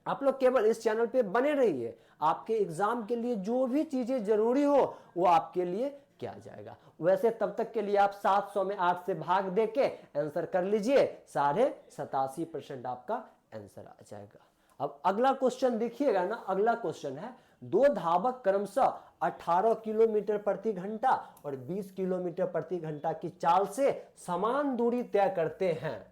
आप लोग केवल इस चैनल पे बने रहिए, आपके एग्जाम के लिए जो भी चीजें जरूरी हो वो आपके लिए किया जाएगा। वैसे तब तक के लिए आप 700 में 8 से भाग देके आंसर कर लीजिए, 87.5% आपका आंसर आ जाएगा। अब अगला क्वेश्चन देखिएगा ना, अगला क्वेश्चन है, 2 धावक क्रमशः 18 किलोमीटर प्रति घंटा और 20 किलोमीटर प्रति घंटा की चाल से समान दूरी तय करते हैं।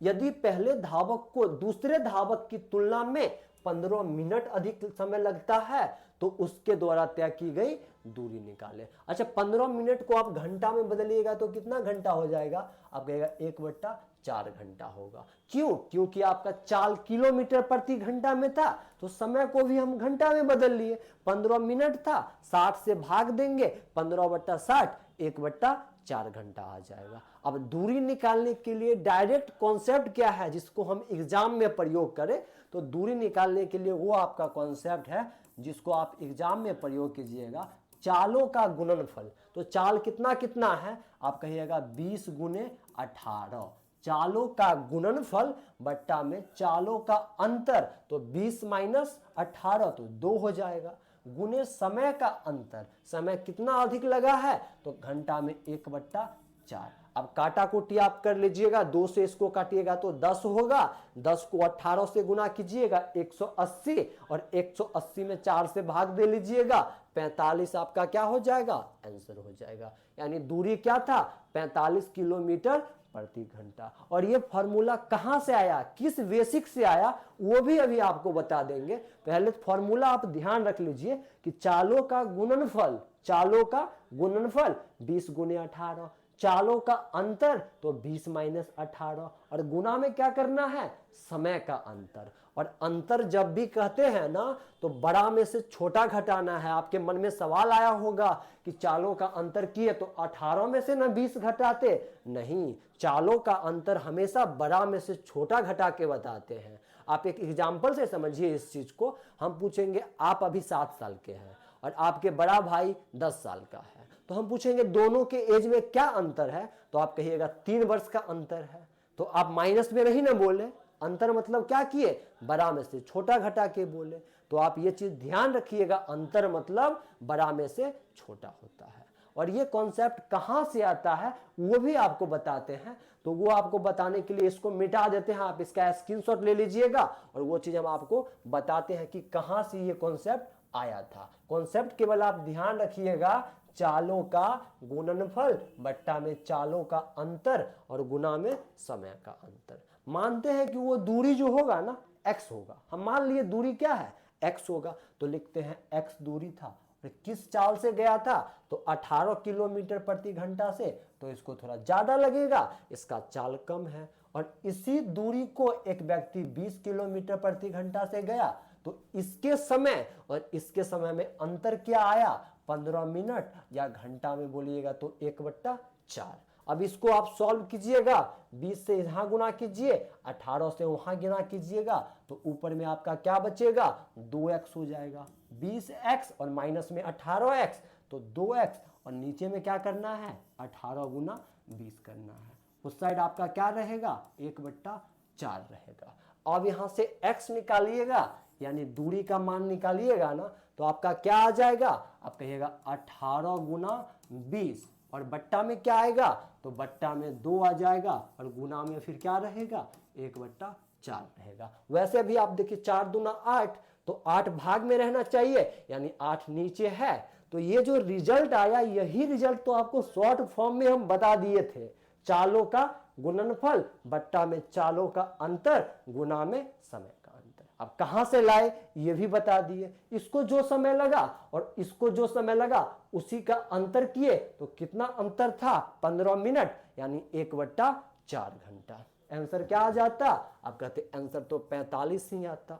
यदि पहले धावक को दूसरे धावक की तुलना में 15 मिनट अधिक समय लगता है तो उसके द्वारा तय की गई दूरी निकाले। अच्छा 15 मिनट को आप घंटा में बदलिएगा तो कितना घंटा हो जाएगा, आप कहेगा 1/4 घंटा होगा। क्यों? क्योंकि आपका चाल किलोमीटर प्रति घंटा में था, तो समय को भी हम घंटा में बदल लिए। 15 मिनट था, 60 से भाग देंगे, 15/60 1/4 घंटा आ जाएगा। अब दूरी निकालने के लिए डायरेक्ट कॉन्सेप्ट क्या है जिसको हम एग्जाम में प्रयोग करें, तो दूरी निकालने के लिए वो आपका कॉन्सेप्ट है जिसको आप एग्जाम में प्रयोग कीजिएगा, चालों का गुणनफल। तो चाल कितना कितना है, आप कहिएगा 20 × 18, चालों का गुणनफल बट्टा में चालों का अंतर, तो 20 - 18 तो 2 हो जाएगा, गुने समय का अंतर, समय कितना अधिक लगा है तो घंटा में 1/4। अब काटा कुटी आप कर लीजिएगा, 2 से इसको काटिएगा तो 10 होगा, 10 को 18 से गुना कीजिएगा 180, और 180 में 4 से भाग दे लीजिएगा, 45 आपका क्या हो जाएगा, आंसर हो जाएगा। यानी दूरी क्या था, 45 किलोमीटर प्रति घंटा। और ये फॉर्मूला कहां से आया, किस बेसिक से आया, वो भी अभी आपको बता देंगे। पहले फॉर्मूला आप ध्यान रख लीजिए कि चालों का गुणनफल, चालों का गुणनफल 20 × 18, चालों का अंतर तो 20 - 18, और गुना में क्या करना है, समय का अंतर। और अंतर जब भी कहते हैं ना तो बड़ा में से छोटा घटाना है। आपके मन में सवाल आया होगा कि चालों का अंतर किए तो 18 में से ना 20 घटाते, नहीं, चालों का अंतर हमेशा बड़ा में से छोटा घटा के बताते हैं। आप एक एग्जाम्पल से समझिए इस चीज को। हम पूछेंगे आप अभी 7 साल के हैं और आपके बड़ा भाई 10 साल का है, तो हम पूछेंगे दोनों के एज में क्या अंतर है, तो आप कहिएगा 3 वर्ष का अंतर है। तो आप माइनस में नहीं ना बोले, अंतर मतलब क्या किए, बड़ा में से छोटा घटा के बोले। तो आप ये चीज ध्यान रखिएगा, अंतर मतलब बड़ा में से छोटा होता है। और ये कॉन्सेप्ट कहां से आता है वो भी आपको बताते हैं, तो वो आपको बताने के लिए इसको मिटा देते हैं, आप इसका स्क्रीनशॉट ले लीजिएगा और वो चीज हम आपको बताते हैं कि कहां से ये कॉन्सेप्ट आया था। कॉन्सेप्ट केवल आप ध्यान रखिएगा, चालों का गुणनफल बट्टा में चालों का अंतर और गुना में समय का अंतर। मानते हैं कि वो दूरी जो होगा ना x होगा, हम मान लिए दूरी क्या है, x होगा, तो लिखते हैं x दूरी था। किस चाल से गया था, तो 18 किलोमीटर प्रति घंटा से, तो इसको थोड़ा ज्यादा लगेगा, इसका चाल कम है। और इसी दूरी को एक व्यक्ति 20 किलोमीटर प्रति घंटा से गया, तो इसके समय और इसके समय में अंतर क्या आया, 15 मिनट, या घंटा में बोलिएगा तो 1/4। अब इसको आप सॉल्व कीजिएगा, 20 से यहां गुना कीजिए, 18 से वहां गुना कीजिएगा, तो ऊपर में आपका क्या बचेगा, 2x हो जाएगा, 20x और माइनस में 18x, तो 2x, और नीचे में क्या करना है, 18 × 20 करना है। उस साइड आपका क्या रहेगा, 1/4 रहेगा। अब यहां से x निकालिएगा, यानी दूरी का मान निकालिएगा ना, तो आपका क्या आ जाएगा, आप कहिएगा 18 × 20, और बट्टा में क्या आएगा, तो बट्टा में 2 आ जाएगा, और गुना में फिर क्या रहेगा, 1/4 रहेगा। वैसे भी आप देखिए 4 दूना 8, तो 8 भाग में रहना चाहिए, यानी 8 नीचे है। तो ये जो रिजल्ट आया, यही रिजल्ट तो आपको शॉर्ट फॉर्म में हम बता दिए थे, चालों का गुणनफल बट्टा में चालों का अंतर गुना में समय का अंतर। अब कहां से लाए ये भी बता दिए, इसको जो समय लगा और इसको जो समय लगा उसी का अंतर किए, तो कितना अंतर था, 15 मिनट, यानी 1/4 घंटा। आंसर क्या आ जाता, आप कहते आंसर तो 45 ही आता।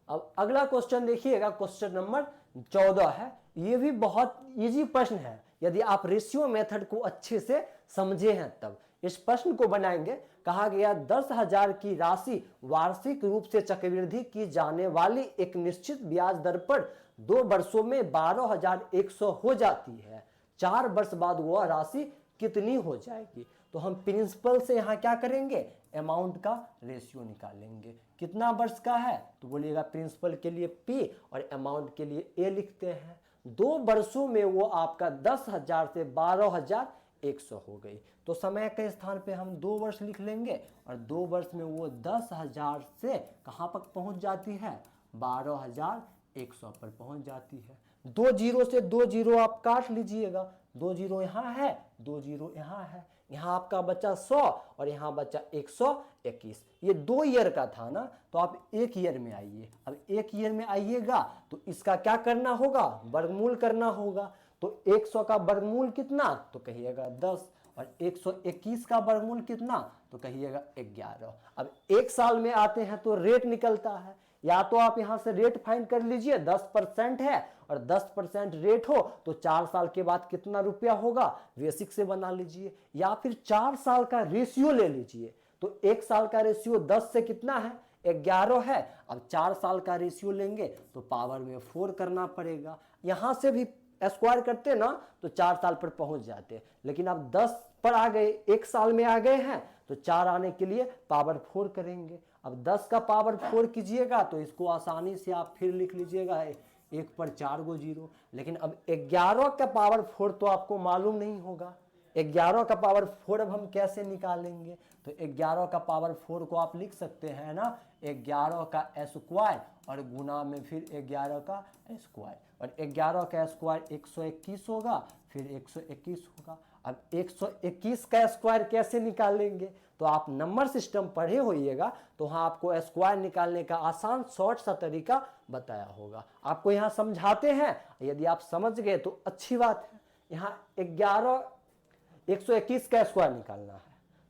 अब अगला क्वेश्चन देखिएगा, क्वेश्चन नंबर 14 है। ये भी बहुत इजी प्रश्न है, यदि आप रेशियो मेथड को अच्छे से समझे हैं तब। इस प्रश्न को बनाएंगे, कहा गया 10,000 की राशि वार्षिक रूप से चक्रवृद्धि की जाने वाली एक निश्चित ब्याज दर पर 2 वर्षों में 12,100 हो जाती है, 4 वर्ष बाद वह राशि कितनी हो जाएगी। तो हम प्रिंसिपल से यहां क्या करेंगे, अमाउंट का रेशियो निकालेंगे। कितना वर्ष का है, तो बोलिएगा प्रिंसिपल के लिए P और अमाउंट के लिए A लिखते हैं। 2 वर्षों में वो आपका 10,000 से 12,100 हो गई, तो समय के स्थान पे हम 2 वर्ष लिख लेंगे, और 2 वर्ष में वो 10,000 से कहां तक पहुंच जाती है, 12,100 पर पहुंच जाती है। 2 जीरो से 2 जीरो आप काट लीजिएगा, 2 जीरो यहाँ है, 2 जीरो यहाँ है, यहाँ आपका बचा 100 और यहाँ बचा 121। ये 2 ईयर का था ना, तो आप 1 ईयर में आइए। अब 1 ईयर में आइएगा तो इसका क्या करना होगा, वर्गमूल करना होगा। तो 100 का वर्गमूल कितना, तो कहिएगा 10, और 121 का वर्गमूल कितना, तो कहिएगा 11। अब 1 साल में आते हैं तो रेट निकलता है, या तो आप यहां से रेट फाइंड कर लीजिए, 10% है और 10% रेट हो तो 4 साल के बाद कितना रुपया होगा बेसिक से बना लीजिए, या फिर 4 साल का रेशियो ले लीजिए। तो 1 साल का रेशियो 10 से कितना है, 11 है। अब 4 साल का रेशियो लेंगे तो पावर में 4 करना पड़ेगा। यहां से भी स्क्वायर करते ना तो 4 साल पर पहुंच जाते, लेकिन अब 10 पर आ गए, 1 साल में आ गए हैं तो 4 आने के लिए पावर 4 करेंगे। अब 10 का पावर 4 कीजिएगा तो इसको आसानी से आप फिर लिख लीजिएगा 1 पर 4 गो 0। लेकिन अब 11 का पावर 4 तो आपको मालूम नहीं होगा, 11 का पावर 4 अब हम कैसे निकालेंगे। तो 11 का पावर 4 को आप लिख सकते हैं ना 11 का स्क्वायर और गुना में फिर 11 का स्क्वायर, और 11 का स्क्वायर 121 होगा, फिर 121 होगा। अब 121 का स्क्वायर कैसे निकालेंगे, तो आप नंबर सिस्टम पढ़े होइएगा तो वहाँ आपको स्क्वायर निकालने का आसान शॉर्ट सा तरीका बताया होगा। आपको यहाँ समझाते हैं, यदि आप समझ गए तो अच्छी बात है। यहाँ 121 का स्क्वायर निकालना है,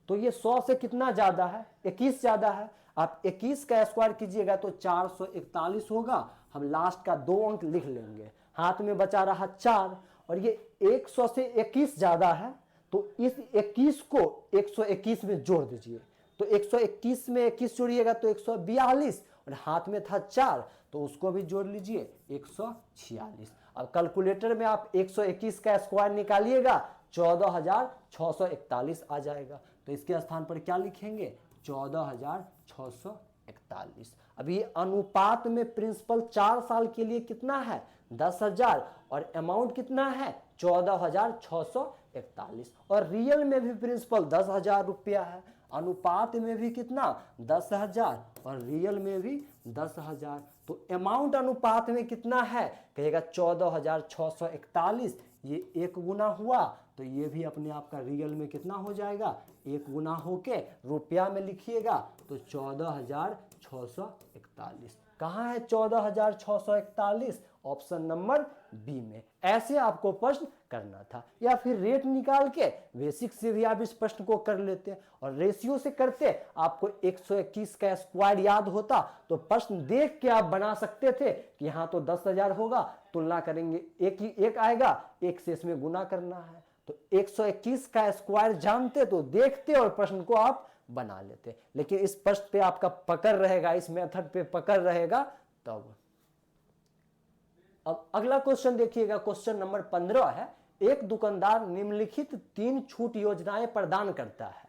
तो ये 100 से कितना ज़्यादा है, 21 ज़्यादा है। आप 21 का स्क्वायर कीजिएगा तो 441 होगा। हम लास्ट का 2 अंक लिख लेंगे, हाथ में बचा रहा 4, और ये 100 से 21 ज़्यादा है तो इस 21 को 121 में जोड़ दीजिए। तो 121 में 21 जोड़िएगा तो 142, और हाथ में था 4 तो उसको भी जोड़ लीजिए 146। अब कैलकुलेटर में आप 121 का स्क्वायर निकालिएगा 14,641 आ जाएगा। तो इसके स्थान पर क्या लिखेंगे, 14,641। अभी अनुपात में प्रिंसिपल 4 साल के लिए कितना है, 10,000, और अमाउंट कितना है 14,641, और रियल में भी प्रिंसिपल 10,000 रुपया है। अनुपात में भी कितना 10,000 और रियल में भी 10,000। तो अमाउंट अनुपात में कितना है, कहेगा 14,641। ये 1 गुना हुआ तो ये भी अपने आप का रियल में कितना हो जाएगा, 1 गुना होके रुपया में लिखिएगा तो 14,641। कहाँ है 14,641, ऑप्शन नंबर बी में। ऐसे आपको प्रश्न करना था, या फिर रेट निकाल के बेसिक से भी आप इस प्रश्न को कर लेते, और रेशियो से करते आपको 121 का स्क्वायर याद होता तो प्रश्न देख के आप बना सकते थे कि यहाँ तो 10,000 होगा, तुलना करेंगे एक आएगा, 1 से इसमें गुना करना है। तो 121 का स्क्वायर जानते तो देखते और प्रश्न को आप बना लेते, लेकिन इस प्रश्न पे आपका पकड़ रहेगा, इस मेथड पे पकड़ रहेगा तब। अब अगला क्वेश्चन देखिएगा, क्वेश्चन नंबर 15 है। एक दुकानदार निम्नलिखित 3 छूट योजनाएं प्रदान करता है,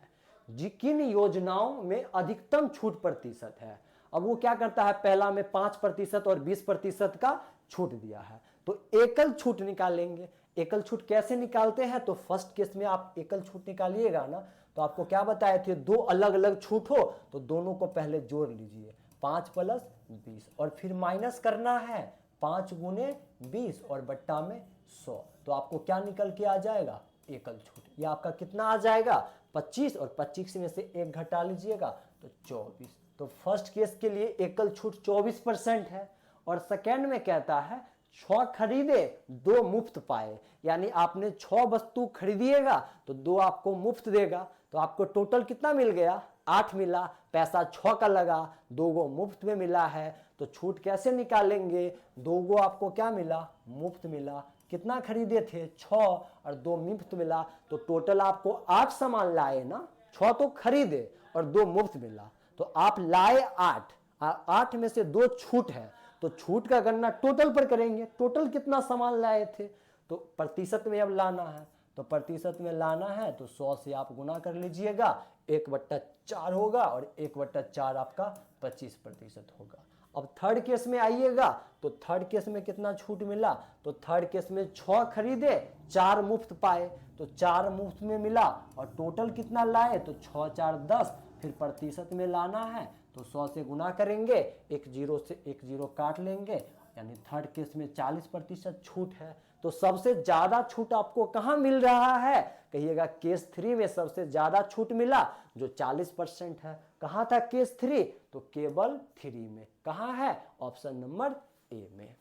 किन योजनाओं में अधिकतम छूट प्रतिशत है। अब वो क्या करता है, पहला में 5% और 20% का छूट दिया है, तो एकल छूट निकालेंगे। एकल छूट कैसे निकालते हैं, तो फर्स्ट केस में आप एकल छूट निकालिएगा ना, तो आपको क्या बताए थे, 2 अलग अलग छूट हो तो दोनों को पहले जोड़ लीजिए, 5 + 20, और फिर माइनस करना है 5 × 20 और बट्टा में 100। तो आपको क्या निकल के आ जाएगा, एकल छूट। ये आपका कितना आ जाएगा, 25, और 25 में से 1 घटा लीजिएगा तो 24। तो फर्स्ट केस के लिए एकल छूट 24% है। और सेकेंड में कहता है 6 खरीदे 2 मुफ्त पाए, यानी आपने 6 वस्तु खरीदिएगा तो 2 आपको मुफ्त देगा। तो आपको टोटल कितना मिल गया, 8 मिला, पैसा 6 का लगा, 2 गो मुफ्त में मिला है। तो छूट कैसे निकालेंगे, 2 गो आपको क्या मिला, मुफ्त मिला। कितना खरीदे थे, 6, और 2 मुफ्त मिला, तो टोटल आपको 8 सामान लाए ना, 6 तो खरीदे और 2 मुफ्त मिला, तो आप लाए 8, 8 में से 2 छूट है, तो छूट का गणना टोटल पर करेंगे, टोटल कितना सामान लाए थे, तो प्रतिशत में अब लाना है, तो प्रतिशत में लाना है तो 100 से आप गुना कर लीजिएगा, 1/4 होगा, और 1/4 आपका 25% होगा। अब थर्ड केस में आइएगा, तो थर्ड केस में कितना छूट मिला, तो थर्ड केस में 6 खरीदे 4 मुफ्त पाए, तो 4 मुफ्त में मिला, और टोटल कितना लाए, तो 6 × 4 = 10। फिर प्रतिशत में लाना है तो 100 से गुना करेंगे, 1 0 से 1 0 काट लेंगे, यानी थर्ड केस में 40% छूट है। तो सबसे ज्यादा छूट आपको कहां मिल रहा है? कहिएगा केस 3 में सबसे ज्यादा छूट मिला जो 40% है। कहां था केस 3? तो केवल 3 में। कहां है? ऑप्शन नंबर ए में।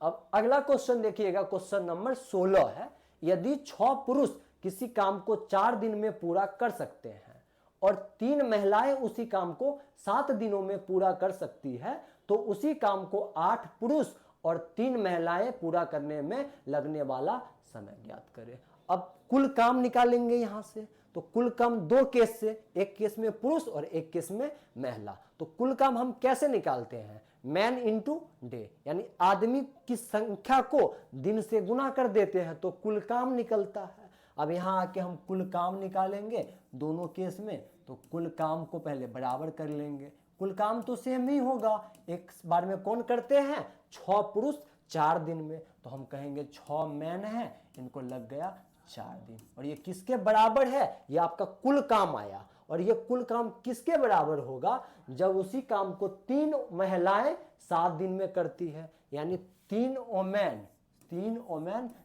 अब अगला क्वेश्चन देखिएगा, क्वेश्चन नंबर 16 है। यदि 6 पुरुष किसी काम को 4 दिन में पूरा कर सकते हैं और 3 महिलाएं उसी काम को 7 दिनों में पूरा कर सकती है, तो उसी काम को 8 पुरुष और 3 महिलाएं पूरा करने में लगने वाला समय ज्ञात करें। अब कुल काम निकालेंगे यहां से, तो कुल काम 2 केस से, एक केस में पुरुष और एक केस में महिला। तो कुल काम हम कैसे निकालते हैं? मैन इंटू डे, यानी आदमी की संख्या को दिन से गुना कर देते हैं तो कुल काम निकलता है। अब यहां आके हम कुल काम निकालेंगे दोनों केस में, तो कुल काम को पहले बराबर कर लेंगे। कुल काम तो सेम ही होगा, एक बार में कौन करते हैं? 6 पुरुष 4 दिन में, तो हम कहेंगे 6 मैन है, इनको लग गया 4 दिन। और ये किसके बराबर है? ये आपका कुल काम आया। और ये कुल काम किसके बराबर होगा? जब उसी काम को 3 महिलाएं 7 दिन में करती है, यानी 3 ओमेन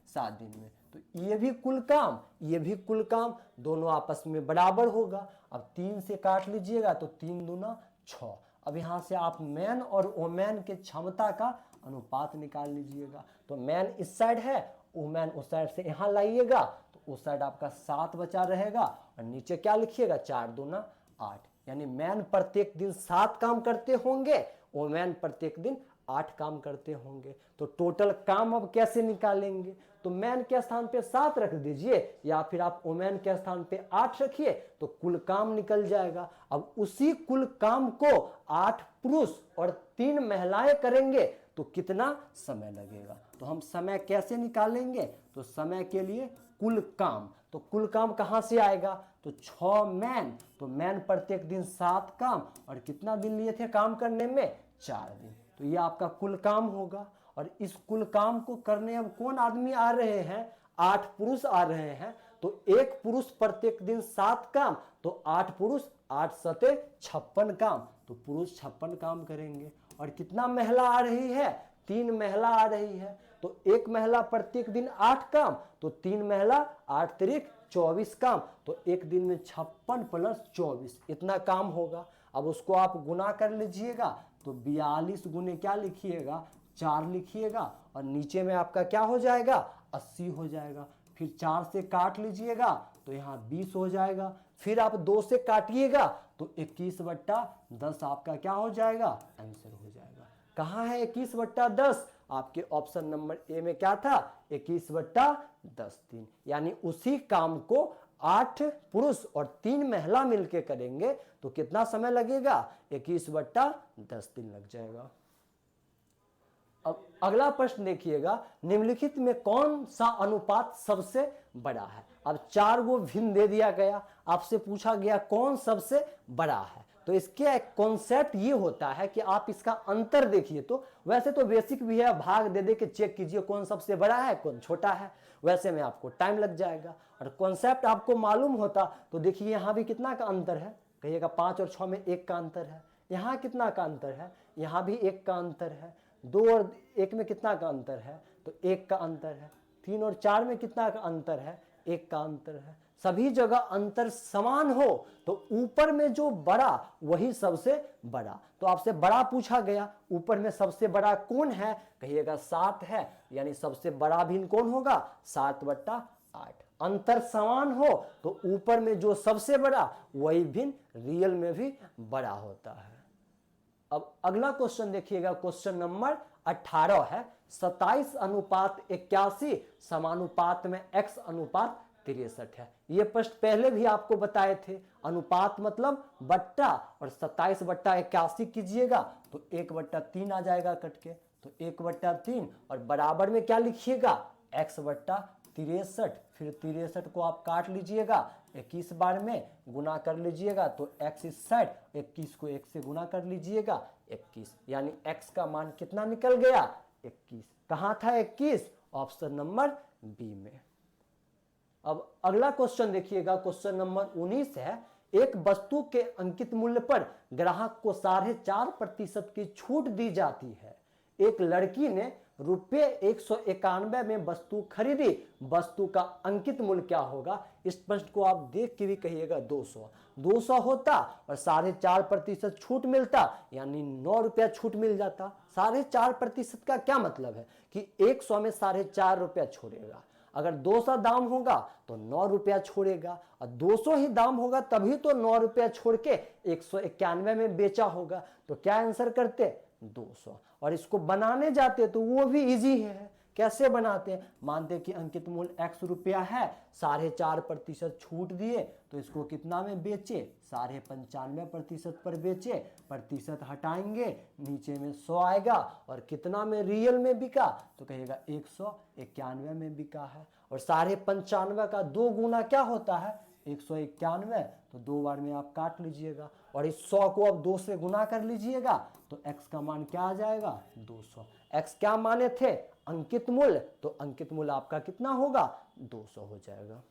7 दिन में। तो ये भी कुल काम, ये भी कुल काम, दोनों आपस में बराबर होगा। अब 3 से काट लीजिएगा तो 3 दूना 6। अब यहां से आप मैन और वोमेन के क्षमता का अनुपात निकाल लीजिएगा। तो मैन इस साइड है, वोमेन उस साइड से यहां लाइएगा, तो उस साइड आपका 7 बचा रहेगा और नीचे क्या लिखिएगा? 4 दूना 8। यानी मैन प्रत्येक दिन 7 काम करते होंगे, वोमेन प्रत्येक दिन 8 काम करते होंगे। तो टोटल काम अब कैसे निकालेंगे? तो मैन के स्थान पे 7 रख दीजिए या फिर आप वोमेन के स्थान पे 8 रखिए, तो कुल काम निकल जाएगा। अब उसी कुल काम को 8 पुरुष और 3 महिलाएं करेंगे तो कितना समय लगेगा? तो हम समय कैसे निकालेंगे? तो समय के लिए कुल काम, तो कुल काम कहां से आएगा? तो 6 मैन, तो मैन प्रत्येक दिन 7 काम, और कितना दिन लिए थे काम करने में? 4 दिन। तो ये आपका कुल काम होगा। और इस कुल काम को करने अब कौन आदमी आ रहे हैं? 8 पुरुष आ रहे हैं। तो एक पुरुष प्रत्येक दिन 7 काम, तो 8 पुरुष 8 सते 56 काम, तो पुरुष 56 काम करेंगे। और कितना महिला आ रही है? 3 महिला आ रही है। तो एक महिला प्रत्येक दिन 8 काम, तो 3 महिला 8 तिरिक 24 काम, तो एक दिन में 56 प्लस 24 इतना काम होगा। अब उसको आप गुना कर लीजिएगा, तो 42 गुने क्या लिखिएगा? 4 लिखिएगा, और नीचे में आपका क्या हो जाएगा? 80 हो जाएगा। फिर 4 से काट लीजिएगा तो यहाँ 20 हो जाएगा। फिर आप 2 से काटिएगा तो 21/10 आपका क्या हो जाएगा? आंसर हो जाएगा। कहाँ है 21/10? आपके ऑप्शन नंबर ए में क्या था? 21/10 दिन। यानी उसी काम को 8 पुरुष और 3 महिला मिलके करेंगे तो कितना समय लगेगा? 21/10 दिन लग जाएगा। अब अगला प्रश्न देखिएगा, निम्नलिखित में कौन सा अनुपात सबसे बड़ा है? अब 4 गो भिन्न दे दिया गया, आपसे पूछा गया कौन सबसे बड़ा है। तो इसके कॉन्सेप्ट ये होता है कि आप इसका अंतर देखिए। तो वैसे तो बेसिक भी है, भाग दे दे के चेक कीजिए कौन सबसे बड़ा है कौन छोटा है, वैसे में आपको टाइम लग जाएगा। और कॉन्सेप्ट आपको मालूम होता तो देखिए यहाँ भी कितना का अंतर है? कहिएगा 5 और 6 में 1 का अंतर है। यहाँ कितना का अंतर है? यहाँ भी 1 का अंतर है। 2 और 1 में कितना का अंतर है? तो 1 का अंतर है। 3 और 4 में कितना का अंतर है? 1 का अंतर है। सभी जगह अंतर समान हो तो ऊपर में जो बड़ा वही सबसे बड़ा। तो आपसे बड़ा पूछा गया, ऊपर में सबसे बड़ा कौन है? कहिएगा 7 है, यानी सबसे बड़ा भिन्न कौन होगा? 7/8। अंतर समान हो तो ऊपर में जो सबसे बड़ा वही भिन्न रियल में भी बड़ा होता है। अब अगला क्वेश्चन देखिएगा, क्वेश्चन नंबर 18 है। 27/81 समानुपात में x अनुपात 63 है। ये प्रश्न पहले भी आपको बताए थे। अनुपात मतलब बट्टा, और 27/81 कीजिएगा तो 1/3 आ जाएगा कट के, तो 1/3, और बराबर में क्या लिखिएगा? x/63। फिर 63 को आप काट लीजिएगा, 21 बार में गुना कर लीजिएगा तो x इस साइड, 21 को 1 से गुना कर लीजिएगा 21, यानी x का मान कितना निकल गया? 21। कहाँ था 21? ऑप्शन नंबर बी में। अब अगला क्वेश्चन देखिएगा, क्वेश्चन नंबर 19 है। एक वस्तु के अंकित मूल्य पर ग्राहक को 4.5% की छूट दी जाती है। एक लड़की ने रुपये 191 में वस्तु खरीदी, वस्तु का अंकित मूल्य क्या होगा? इस प्रश्न को आप देख के भी कहिएगा 200 होता और 4.5% छूट मिलता, यानी 9 रुपया छूट मिल जाता। 4.5% का क्या मतलब है कि 100 में 4.5 रुपया छोड़ेगा। अगर 200 दाम होगा तो 9 रुपया छोड़ेगा, और 200 ही दाम होगा तभी तो 9 रुपया छोड़ के 191 में बेचा होगा। तो क्या आंसर करते? 200। और इसको बनाने जाते तो वो भी इजी है। कैसे बनाते हैं? मानते कि अंकित मूल्य x रुपया है, 4.5% छूट दिए तो इसको कितना में बेचे? 95.5% पर बेचे। प्रतिशत हटाएंगे, नीचे में 100 आएगा, और कितना में रियल में बिका? तो कहेगा 191 में बिका है। और 95.5 का 2 गुना क्या होता है? 191। तो 2 बार में आप काट लीजिएगा, और इस 100 को अब 2 से गुना कर लीजिएगा तो x का मान क्या आ जाएगा? 200। x क्या माने थे? अंकित मूल्य। तो अंकित मूल्य आपका कितना होगा? 200 हो जाएगा।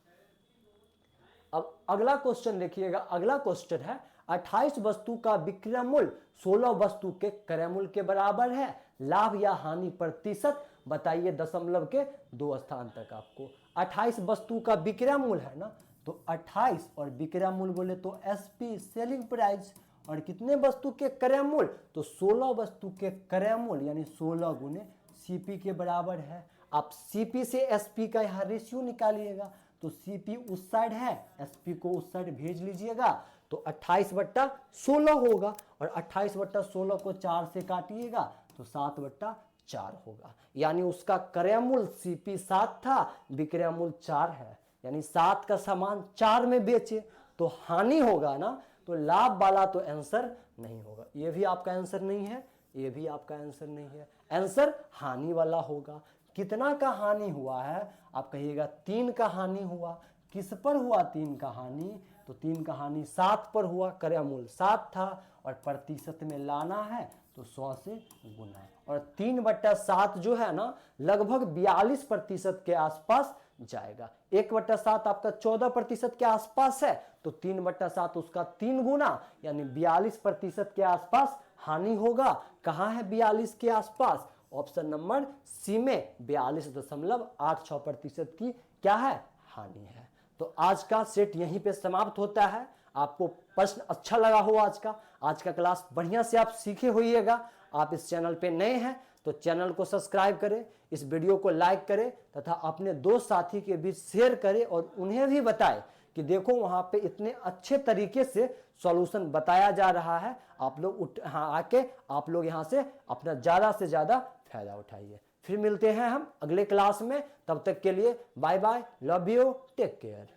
अब अगला क्वेश्चन देखिएगा। अगला क्वेश्चन है 28 वस्तु का विक्रय मूल्य 16 वस्तु के क्रय मूल्य के बराबर है। लाभ या हानि प्रतिशत बताइए दशमलव के 2 स्थान तक आपको। 28 वस्तु का विक्रय मूल्य है ना, तो 28 और विक्रय मूल्य बोले तो एसपी सेलिंग प्राइस, और कितने वस्तु के क्रय मूल्य? तो 16 वस्तु के क्रय मूल्य यानी 16 गुने सीपी के बराबर है। आप सीपी से एसपी का यहाँ रेशियो निकालिएगा, तो सीपी उस साइड है, एसपी को उस साइड भेज लीजिएगा, तो 28/16 होगा, और 28/16 को 4 से काटिएगा तो 7/4 होगा। यानी उसका क्रय मूल्य सीपी 7 था, विक्रय मूल्य 4 है, यानी 7 का सामान 4 में बेचे तो हानि होगा ना, तो लाभ वाला तो आंसर नहीं होगा। ये भी आपका आंसर नहीं है, ये भी आपका आंसर नहीं है, आंसर हानि वाला होगा। कितना का हानि हुआ है? आप कहिएगा 3 का हानि हुआ। किस पर हुआ 3 का हानि? तो 3 का हानि 7 पर हुआ। क्रय मूल्य 7 था, और प्रतिशत में लाना है तो 100 से गुना, और 3/7 जो है ना लगभग 42% के आसपास जाएगा। 1/7 आपका 14% के आसपास है, तो 3/7 उसका 3 गुना यानी 42% के आसपास हानि होगा। कहाँ है 42 के आसपास? ऑप्शन नंबर सी में 42.86% की क्या है? हानि है। तो आज का सेट यहीं पे समाप्त होता है। आपको प्रश्न अच्छा लगा हो आज का क्लास बढ़िया से आप सीखे होइएगा। आप इस चैनल पे नए हैं तो चैनल को सब्सक्राइब करें, इस वीडियो को लाइक करें तथा अपने दोस्त साथी के बीच शेयर करें, और उन्हें भी बताएं कि देखो वहां पे इतने अच्छे तरीके से सॉल्यूशन बताया जा रहा है। आप लोग आके आप लोग यहाँ से अपना ज़्यादा से ज़्यादा फायदा उठाइए। फिर मिलते हैं हम अगले क्लास में, तब तक के लिए bye bye, love you, take care.